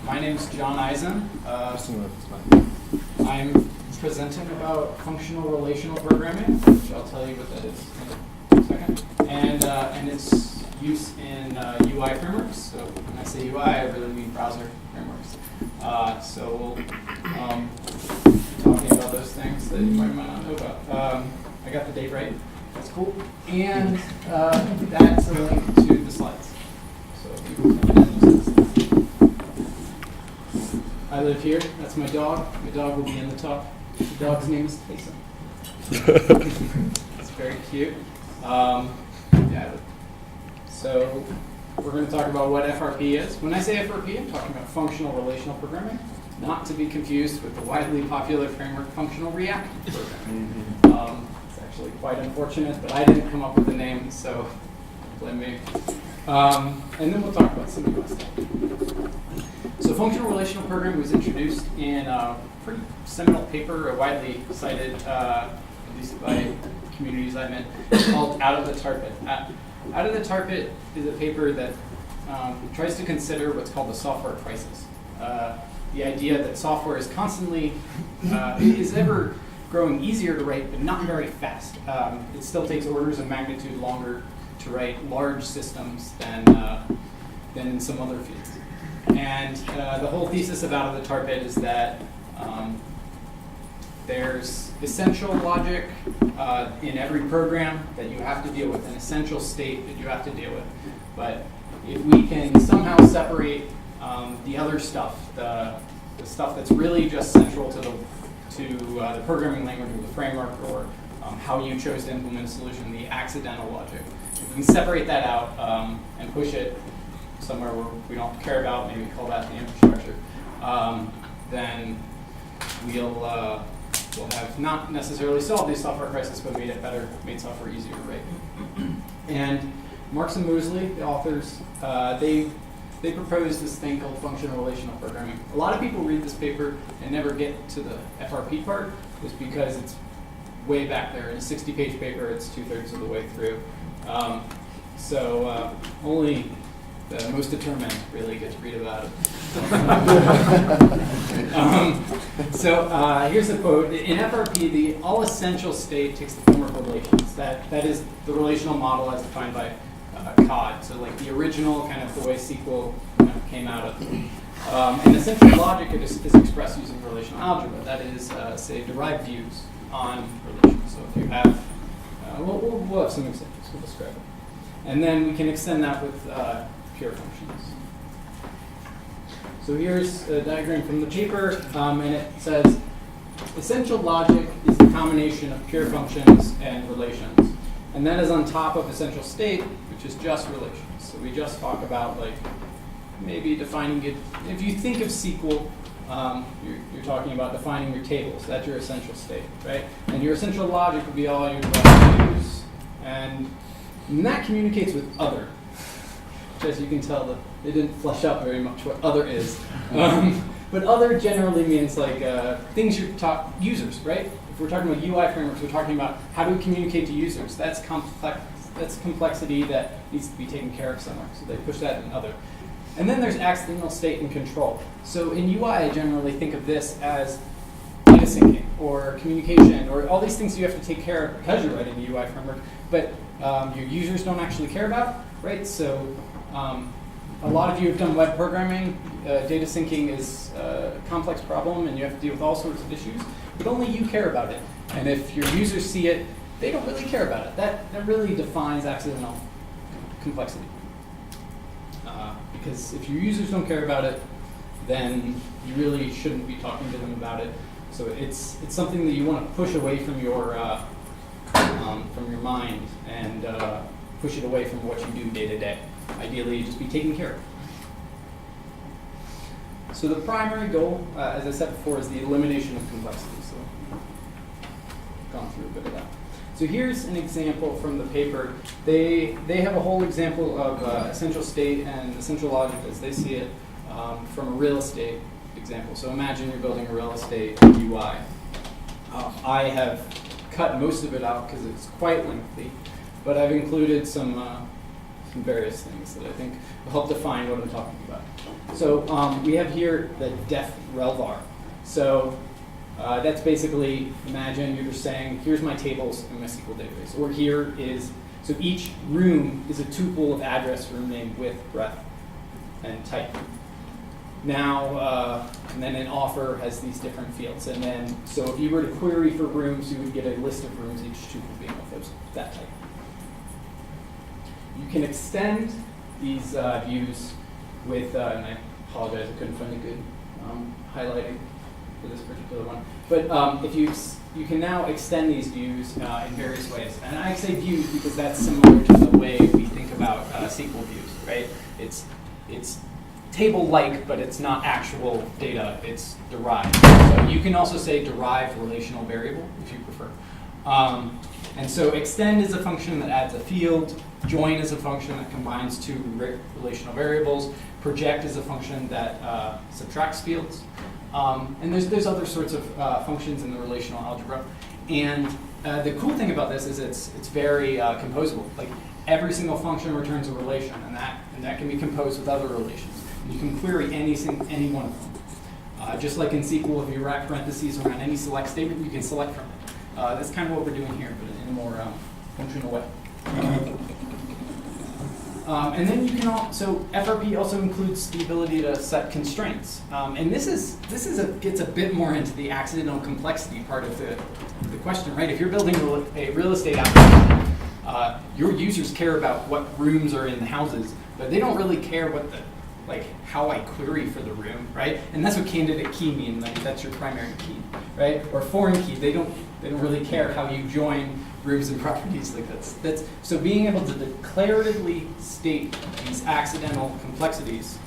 My name is Jon Eisen. I'm presenting about functional relational programming, which I'll tell you what that is in a second, and its use in UI frameworks. So when I say UI, I really mean browser frameworks. So we'll talking about those things that you might not know about. I got the date right. That's cool. And that's a link to the slides. So if you I live here. That's my dog. My dog will be in the top. The dog's name is Tyson. It's very cute. Yeah. So we're going to talk about what FRP is. When I say FRP, I'm talking about functional relational programming, not to be confused with the widely popular framework functional reactive programming. It's actually quite unfortunate, but I didn't come up with the name, so blame me. And then we'll talk about some UI stuff. So functional relational programming was introduced in a pretty seminal paper, widely cited, at least by communities I'm in, called Out of the Tar Pit. Out of the Tar Pit is a paper that tries to consider what's called the software crisis. The idea that software is constantly, is ever growing easier to write, but not very fast. It still takes orders of magnitude longer to write large systems than in some other fields. And the whole thesis of Out of the Tar Pit is that there's essential logic in every program that you have to deal with, an essential state that you have to deal with. But if we can somehow separate the other stuff, the stuff that's really just central to the programming language or the framework or how you chose to implement a solution, the accidental logic, if we can separate that out and push it somewhere where we don't care about, maybe call that the infrastructure, then we'll have not necessarily solved the software crisis, but made it better, made software easier to write. And Marks and Moseley, the authors, they proposed this thing called functional relational programming. A lot of people read this paper and never get to the FRP part, just because it's way back there. In a 60-page paper, it's 2/3 of the way through. So only the most determined really get to read about it. Here's a quote. In FRP, the all-essential state takes the form of relations. That is the relational model as defined by COD. So like the original, kind of the way SQL kind of came out of. And essential logic is expressed using relational algebra. That is, say, derived views on relations. So if you have, we'll have some examples. We'll describe it. And then we can extend that with pure functions. So here's a diagram from the paper, and it says, essential logic is the combination of pure functions and relations. And that is on top of essential state, which is just relations. So we just talk about like maybe defining it. If you think of SQL, you're talking about defining your tables. That's your essential state, right? And your essential logic would be all your values. And that communicates with other. As you can tell, that they didn't flesh out very much what other is. But other generally means like things users, right? If we're talking about UI frameworks, we're talking about how do we communicate to users. That's complex. That's complexity that needs to be taken care of somewhere. So they push that in other. And then there's accidental state and control. So in UI, I generally think of this as data syncing or communication or all these things you have to take care of because you're writing a UI framework, but your users don't actually care about, right? So a lot of you have done web programming. Data syncing is a complex problem, and you have to deal with all sorts of issues, but only you care about it. And if your users see it, they don't really care about it. That really defines accidental complexity. Because if your users don't care about it, then you really shouldn't be talking to them about it. So it's something that you want to push away from your mind and push it away from what you do day to day. Ideally, just be taken care of. So the primary goal, as I said before, is the elimination of complexity. So I've gone through a bit of that. So here's an example from the paper. They have a whole example of essential state and essential logic as they see it from a real estate example. So imagine you're building a real estate UI. I have cut most of it out because it's quite lengthy, but I've included some some various things that I think will help define what I'm talking about. So we have here the def relvar. So that's basically, imagine you're just saying, here's my tables in my SQL database. Or here is, so each room is a tuple of address, room name, width, breadth, and type. Now, and then an offer has these different fields. And then, so if you were to query for rooms, you would get a list of rooms, each tuple being of that type. You can extend these views with, and I apologize, I couldn't find a good highlighting for this particular one. But if you can now extend these views in various ways. And I say views because that's similar to the way we think about SQL views, right? It's table-like, but it's not actual data, it's derived. So you can also say derived relational variable if you prefer. And so extend is a function that adds a field. Join is a function that combines two relational variables. Project is a function that subtracts fields. And there's other sorts of functions in the relational algebra. And the cool thing about this is it's very composable. Like every single function returns a relation, and that can be composed with other relations. And you can query any one of them. Just like in SQL, if you wrap parentheses around any select statement, you can select from it. That's kind of what we're doing here, but in a more functional way. And then you can so FRP also includes the ability to set constraints. And this gets a bit more into the accidental complexity part of the question, right? If you're building a real estate application, your users care about what rooms are in the houses, but they don't really care what how I query for the room, right? And that's what candidate key means. Like that's your primary key, right? Or foreign key. They don't really care how you join rooms and properties. Like that's so being able to declaratively state these accidental complexities,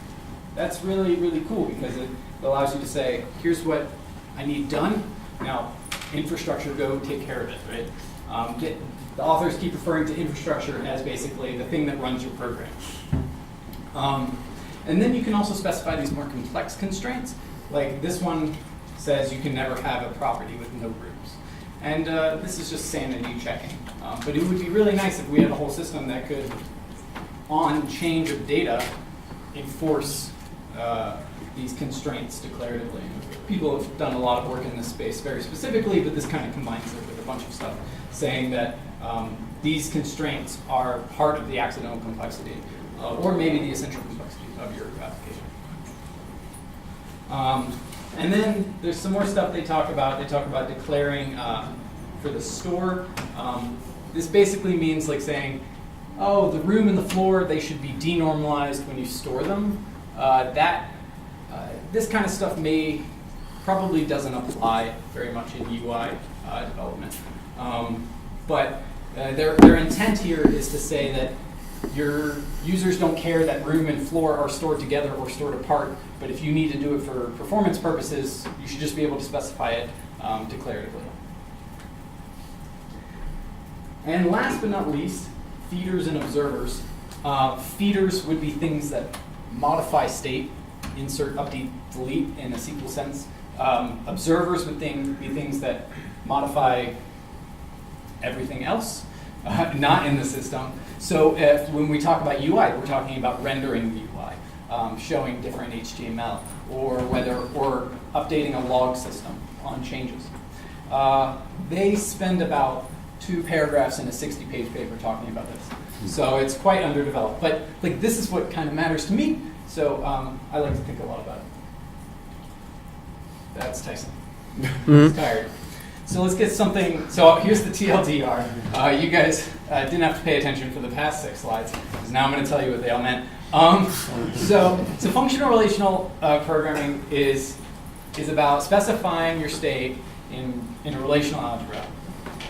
that's really, really cool because it allows you to say, here's what I need done. Now, infrastructure, go take care of it, right? The authors keep referring to infrastructure as basically the thing that runs your program. And then you can also specify these more complex constraints. Like this one says you can never have a property with no rooms. And this is just sanity checking. But it would be really nice if we had a whole system that could, on change of data, enforce these constraints declaratively. People have done a lot of work in this space very specifically, but this kind of combines it with a bunch of stuff saying that these constraints are part of the accidental complexity, or maybe the essential complexity of your application. And then there's some more stuff they talk about. They talk about declaring for the store. This basically means like saying, oh, the room and the floor, they should be denormalized when you store them. This kind of stuff probably doesn't apply very much in UI development. But their intent here is to say that your users don't care that room and floor are stored together or stored apart, but if you need to do it for performance purposes, you should just be able to specify it declaratively. And last but not least, feeders and observers. Feeders would be things that modify state, insert, update, delete in a SQL sense. Observers would be things that modify everything else, not in the system. So when we talk about UI, we're talking about rendering the UI, showing different HTML, or updating a log system on changes. They spend about 2 paragraphs in a 60-page paper talking about this. So it's quite underdeveloped. But this is what kind of matters to me, so I like to think a lot about it. That's Tyson. He's tired. So let's get something. So here's the TLDR. You guys didn't have to pay attention for the past 6 slides, because now I'm going to tell you what they all meant. So functional relational programming is about specifying your state in a relational algebra.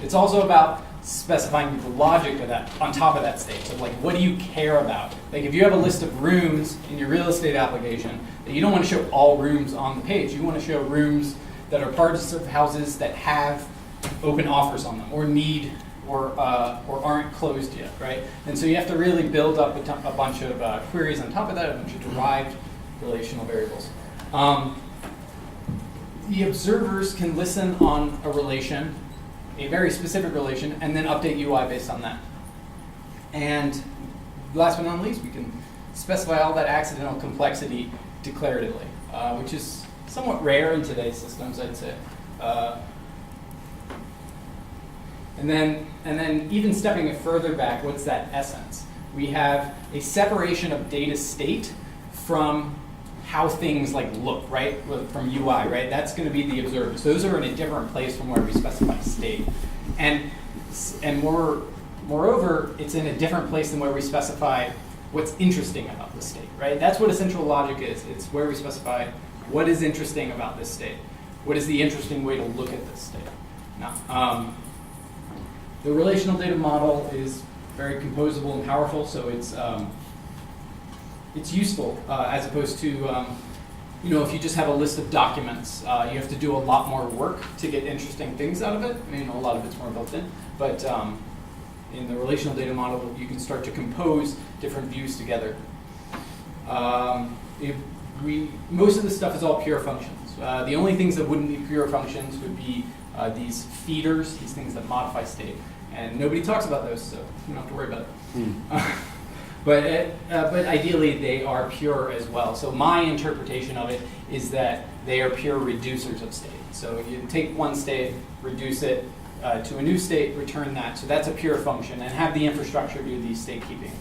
It's also about specifying the logic of that on top of that state. So what do you care about? Like if you have a list of rooms in your real estate application, that you don't want to show all rooms on the page. You want to show rooms that are parts of houses that have open offers on them, or need, or aren't closed yet, right? And so you have to really build up a bunch of queries on top of that, a bunch of derived relational variables. The observers can listen on a relation, a very specific relation, and then update UI based on that. And last but not least, we can specify all that accidental complexity declaratively, which is somewhat rare in today's systems, I'd say. And then even stepping it further back, what's that essence? We have a separation of data state from how things like look, right? From UI, right? That's going to be the observers. Those are in a different place from where we specify state. And moreover, it's in a different place than where we specify what's interesting about the state, right? That's what essential logic is. It's where we specify what is interesting about this state. What is the interesting way to look at this state? Now, the relational data model is very composable and powerful, so it's useful as opposed to if you just have a list of documents, you have to do a lot more work to get interesting things out of it. I mean, a lot of it's more built in, but in the relational data model, you can start to compose different views together. Most of this stuff is all pure functions. The only things that wouldn't be pure functions would be these feeders, these things that modify state. And nobody talks about those, so you don't have to worry about it. But ideally, they are pure as well. So my interpretation of it is that they are pure reducers of state. So you take one state, reduce it to a new state, return that. So that's a pure function, and have the infrastructure do the state keeping.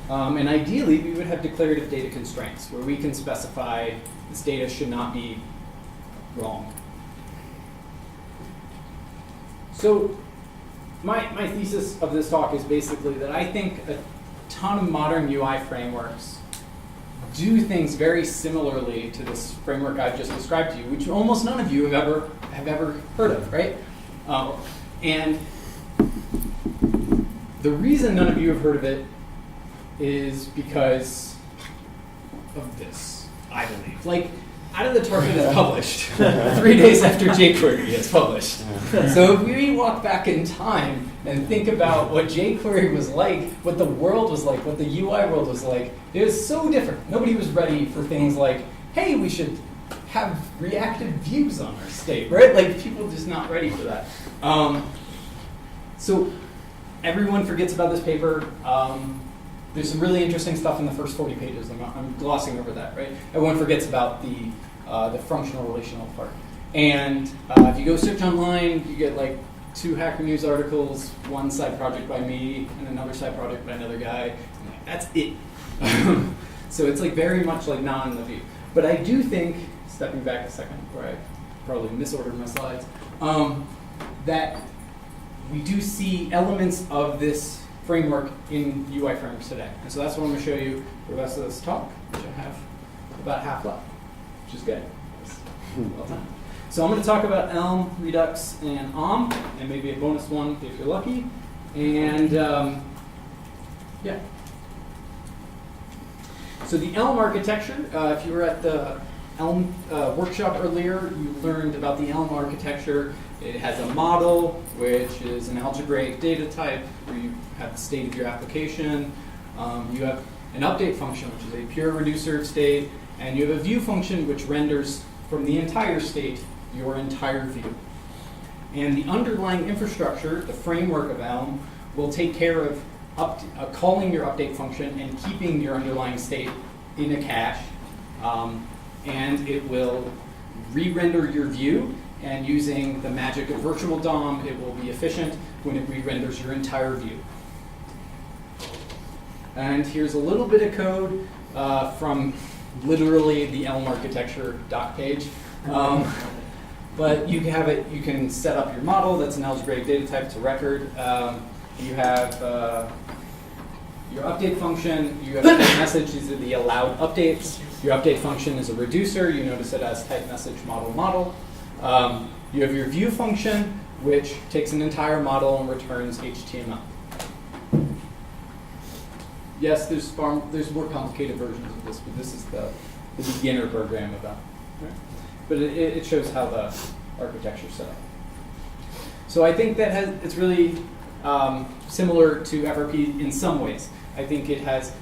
And ideally, we would have declarative data constraints, where we can specify this data should not be wrong. So my thesis of this talk is basically that I think a ton of modern UI frameworks do things very similarly to this framework I've just described to you, which almost none of you have ever heard of, right? And the reason none of you have heard of it is because of this, I believe. Like, Out of the Target is published 3 days after jQuery is published. So if we walk back in time and think about what jQuery was like, what the world was like, what the UI world was like, it was so different. Nobody was ready for things like, hey, we should have reactive views on our state, right? Like, people just not ready for that. So everyone forgets about this paper. There's some really interesting stuff in the first 40 pages. I'm glossing over that, right? Everyone forgets about the functional relational part. And if you go search online, you get like 2 Hacker News articles, one side project by me, and another side project by another guy. That's it. So it's like very much like not in the view. But I do think, stepping back a second, where I probably misordered my slides, that we do see elements of this framework in UI frameworks today. And so that's what I'm going to show you for the rest of this talk, which I have about half left, which is good. Well done. So I'm going to talk about Elm, Redux, and OM, and maybe a bonus one if you're lucky. And yeah. So the Elm architecture, if you were at the Elm workshop earlier, you learned about the Elm architecture. It has a model, which is an algebraic data type, where you have the state of your application. You have an update function, which is a pure reducer of state. And you have a view function, which renders from the entire state your entire view. And the underlying infrastructure, the framework of Elm, will take care of calling your update function and keeping your underlying state in a cache. And it will re-render your view. And using the magic of virtual DOM, it will be efficient when it re-renders your entire view. And here's a little bit of code from literally the Elm architecture doc page. But you have it. You can set up your model. That's an algebraic data type. It's a record. You have your update function. You have a type message. These are the allowed updates. Your update function is a reducer. You notice it has type message model. You have your view function, which takes an entire model and returns HTML. Yes, there's more complicated versions of this, but this is the beginner program of that. Right? But it shows how the architecture is set up. So I think that it's really similar to FRP in some ways. I think it has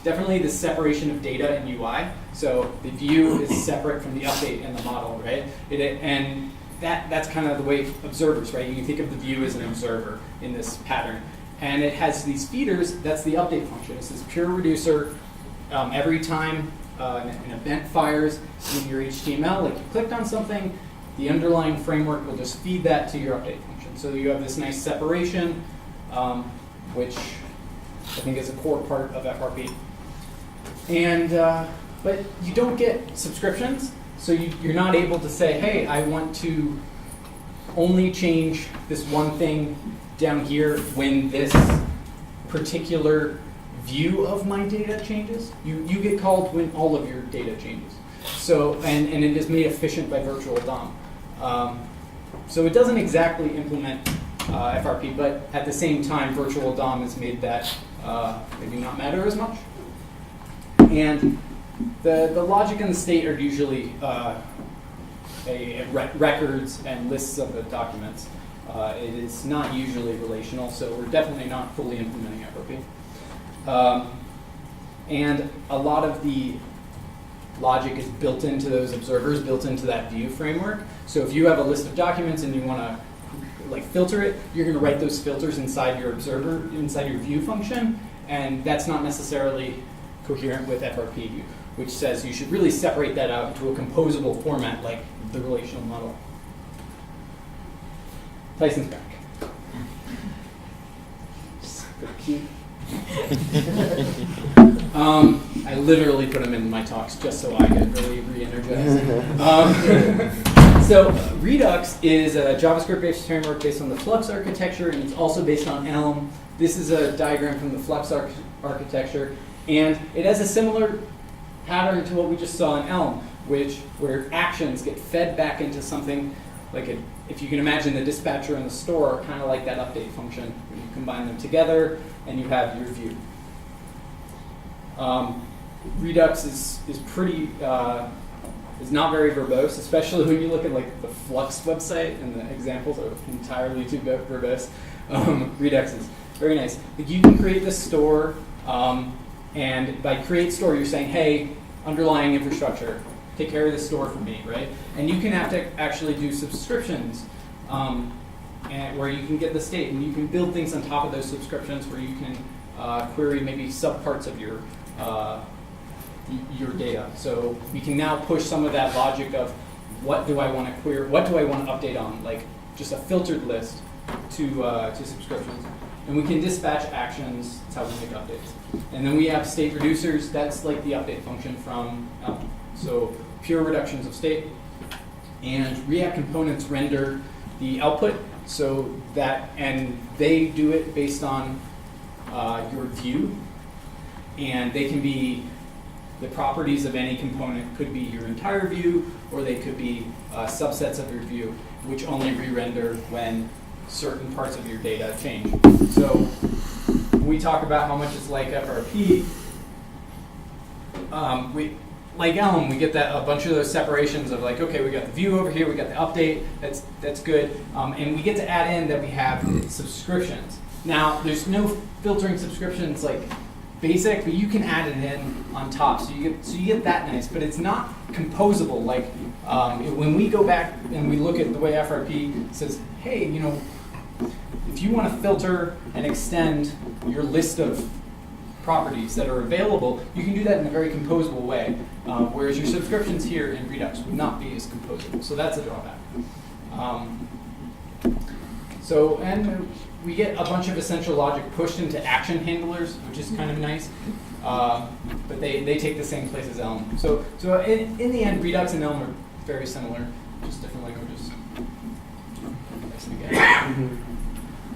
definitely the separation of data in UI. So the view is separate from the update and the model, right? And that's kind of the way observers, right? You can think of the view as an observer in this pattern. And it has these feeders. That's the update function. It's this pure reducer. Every time an event fires in your HTML, like you clicked on something, the underlying framework will just feed that to your update function. So you have this nice separation, which I think is a core part of FRP. And but you don't get subscriptions, so you're not able to say, hey, I want to only change this one thing down here when this particular view of my data changes. You get called when all of your data changes. So, and it is made efficient by virtual DOM. So it doesn't exactly implement FRP, but at the same time, virtual DOM has made that maybe not matter as much. And the logic and the state are usually records and lists of the documents. It is not usually relational, so we're definitely not fully implementing FRP. And a lot of the logic is built into those observers, built into that view framework. So if you have a list of documents and you want to like filter it, you're going to write those filters inside your observer, inside your view function, and that's not necessarily coherent with FRP, which says you should really separate that out into a composable format like the relational model. Tyson's back. Cute. I literally put them in my talks just so I could really re-energize. So Redux is a JavaScript-based framework based on the Flux architecture, and it's also based on Elm. This is a diagram from the Flux architecture, and it has a similar pattern to what we just saw in Elm, where actions get fed back into something like if you can imagine the dispatcher in the store, kind of like that update function, where you combine them together and you have your view. Redux is pretty is not very verbose, especially when you look at like the Flux website and the examples are entirely too verbose. Redux is very nice. Like you can create this store, and by create store, you're saying, hey, underlying infrastructure, take care of this store for me, right? And you can have to actually do subscriptions and where you can get the state, and you can build things on top of those subscriptions where you can query maybe subparts of your data. So we can now push some of that logic of what do I want to query, what do I want to update on, like just a filtered list to subscriptions. And we can dispatch actions, that's how we make updates. And then we have state reducers, that's like the update function from Elm. So pure reductions of state. And React components render the output, so that, and they do it based on your view. And they can be, the properties of any component could be your entire view, or they could be subsets of your view, which only re-render when certain parts of your data change. So when we talk about how much it's like FRP, like Elm, we get that a bunch of those separations of like, okay, we got the view over here, we got the update, that's good, and we get to add in that we have subscriptions. Now, there's no filtering subscriptions like basic, but you can add it in on top, so you get that nice, but it's not composable. Like when we go back and we look at the way FRP says, hey, you know, if you want to filter and extend your list of properties that are available, you can do that in a very composable way, whereas your subscriptions here in Redux would not be as composable. So that's a drawback. And we get a bunch of essential logic pushed into action handlers, which is kind of nice, but they take the same place as Elm. So in the end, Redux and Elm are very similar, just different languages.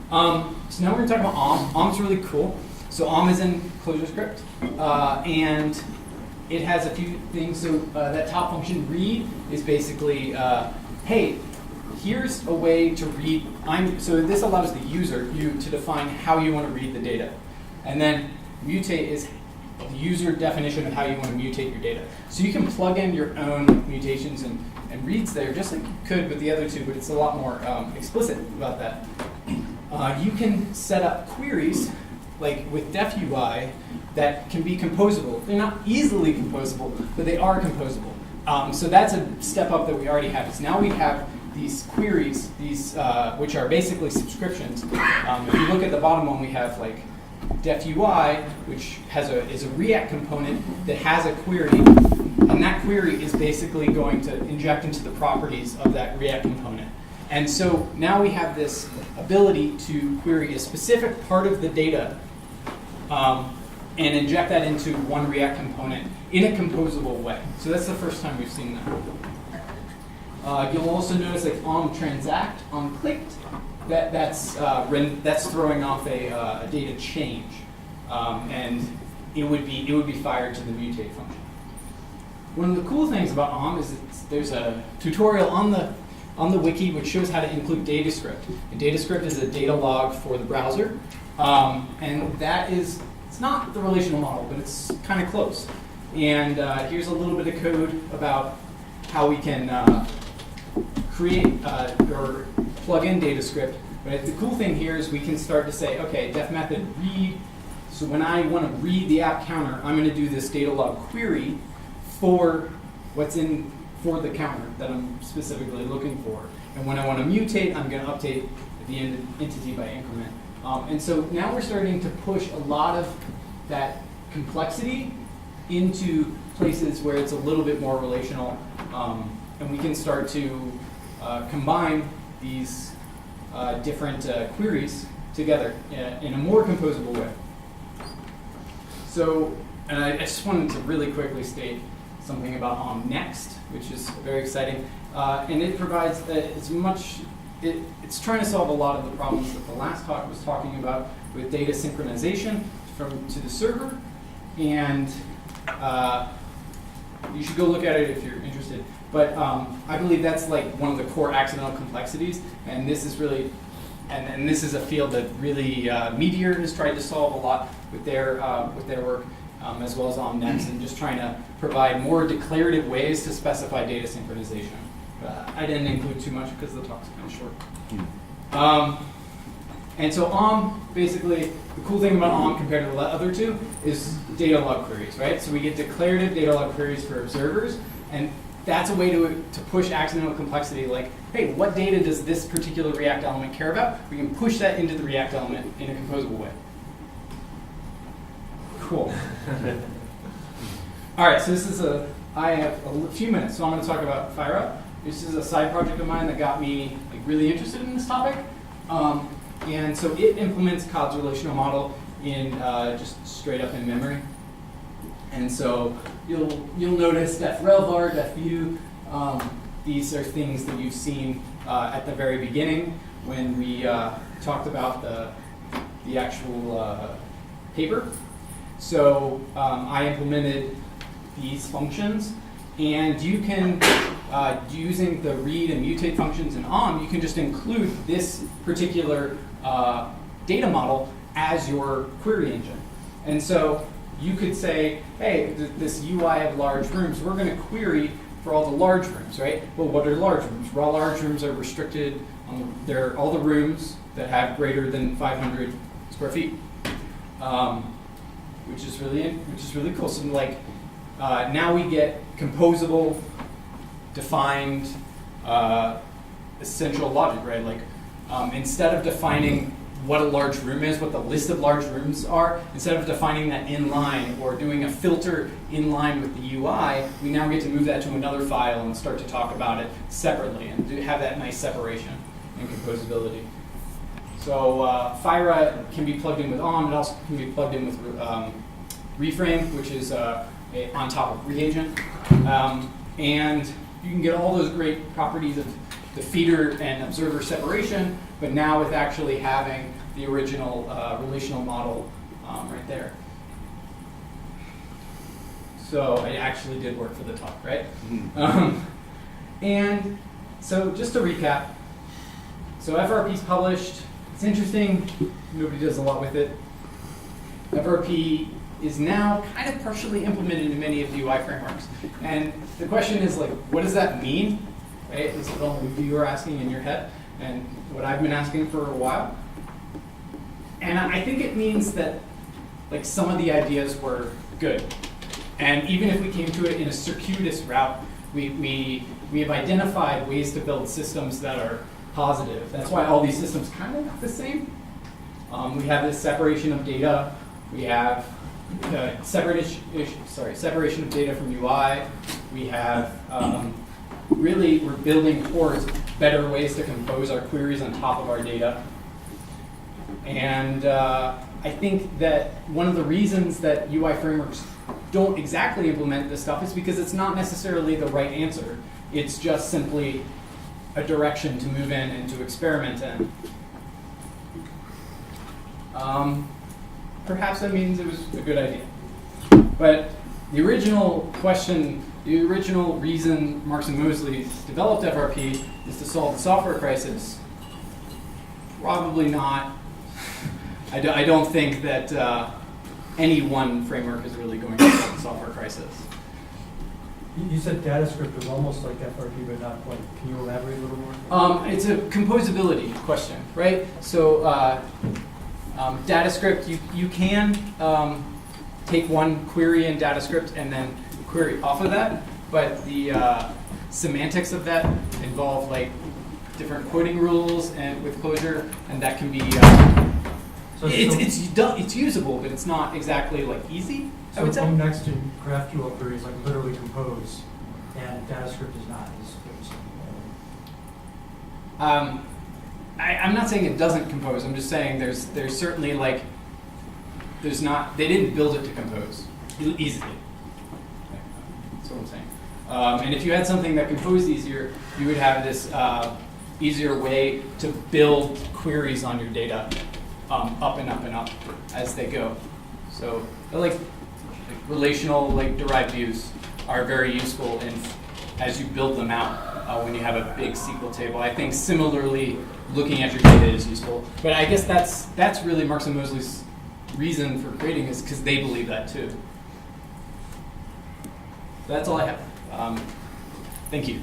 So now we're going to talk about OM. OM's really cool. So OM is in ClojureScript, and it has a few things. So that top function, read, is basically, hey, here's a way to read. So this allows the user, you, to define how you want to read the data. And then mutate is the user definition of how you want to mutate your data. So you can plug in your own mutations and reads there, just like you could with the other two, but it's a lot more explicit about that. You can set up queries, like with def UI, that can be composable. They're not easily composable, but they are composable. So that's a step up that we already have. Is now we have these queries, which are basically subscriptions. If you look at the bottom one, we have like def UI, which is a React component that has a query, and that query is basically going to inject into the properties of that React component. And so now we have this ability to query a specific part of the data and inject that into one React component in a composable way. So that's the first time we've seen that. You'll also notice like on transact, on clicked, that's throwing off a data change, and it would be fired to the mutate function. One of the cool things about OM is that there's a tutorial on the wiki which shows how to include DataScript. And DataScript is a data log for the browser, and it's not the relational model, but it's kind of close. And here's a little bit of code about how we can create or plug in DataScript. But the cool thing here is we can start to say, okay, def method read. So when I want to read the app counter, I'm going to do this data log query for for the counter that I'm specifically looking for. And when I want to mutate, I'm going to update the entity by increment. And so now we're starting to push a lot of that complexity into places where it's a little bit more relational, and we can start to combine these different queries together in a more composable way. So, and I just wanted to really quickly state something about Next, which is very exciting, and it provides it's trying to solve a lot of the problems that the last talk was talking about with data synchronization to the server, and you should go look at it if you're interested. But I believe that's like one of the core accidental complexities, and this is really, and this is a field that really Meteor has tried to solve a lot with their work, as well as Next, and just trying to provide more declarative ways to specify data synchronization. I didn't include too much because the talk's kind of short. And so basically, the cool thing about compared to the other two is data log queries, right? So we get declarative data log queries for observers, and that's a way to push accidental complexity, like, hey, what data does this particular React element care about? We can push that into the React element in a composable way. Cool. All right, so I have a few minutes, so I'm going to talk about FireUp. This is a side project of mine that got me really interested in this topic. And so it implements COD's relational model in just straight up in memory. And so you'll notice def-rel-var, def-view. These are things that you've seen at the very beginning when we talked about the actual paper. So I implemented these functions, and you can, using the read and mutate functions in you can just include this particular data model as your query engine. And so you could say, hey, this UI of large rooms, we're going to query for all the large rooms, right? Well, what are large rooms? Well, large rooms are restricted. They're all the rooms that have greater than 500 square feet, which is really cool. So like now we get composable, defined essential logic, right? Like instead of defining what a large room is, what the list of large rooms are, instead of defining that in line or doing a filter in line with the UI, we now get to move that to another file and start to talk about it separately and have that nice separation and composability. So Fira can be plugged in with it also can be plugged in with Reframe, which is on top of Reagent. And you can get all those great properties of the feeder and observer separation, but now with actually having the original relational model right there. So it actually did work for the talk, right? Mm-hmm. And so just to recap, so FRP's published. It's interesting. Nobody does a lot with it. FRP is now kind of partially implemented in many of the UI frameworks. And the question is, like, what does that mean? Right? This is what you are asking in your head, and what I've been asking for a while. And I think it means that, like, some of the ideas were good. And even if we came to it in a circuitous route, we we have identified ways to build systems that are positive. That's why all these systems kind of look the same. We have this separation of data. We have separation of data from UI. We have, really, we're building towards better ways to compose our queries on top of our data. And I think that one of the reasons that UI frameworks don't exactly implement this stuff is because it's not necessarily the right answer. It's just simply a direction to move in and to experiment in. Perhaps that means it was a good idea. But the original question, the original reason Marks and Moseley developed FRP is to solve the software crisis. Probably not. I don't think that any one framework is really going to solve the software crisis. You said DataScript was almost like FRP, but not quite. Can you elaborate a little more? It's a composability question, right? So DataScript, you can take one query in DataScript and then query off of that, but the semantics of that involve like different quoting rules and with Clojure, and that can be it's usable, but it's not exactly like easy. So I would say. Home next to GraphQL queries like literally compose, and DataScript is not. I'm not saying it doesn't compose. I'm just saying there's certainly like there's not. They didn't build it to compose easily. That's what I'm saying. And if you had something that composed easier, you would have this easier way to build queries on your data up and up and up as they go. So like relational derived views are very useful as you build them out when you have a big SQL table. I think similarly, looking at your data is useful. But I guess that's really Marks and Moseley's reason for creating is because they believe that too. That's all I have. Thank you.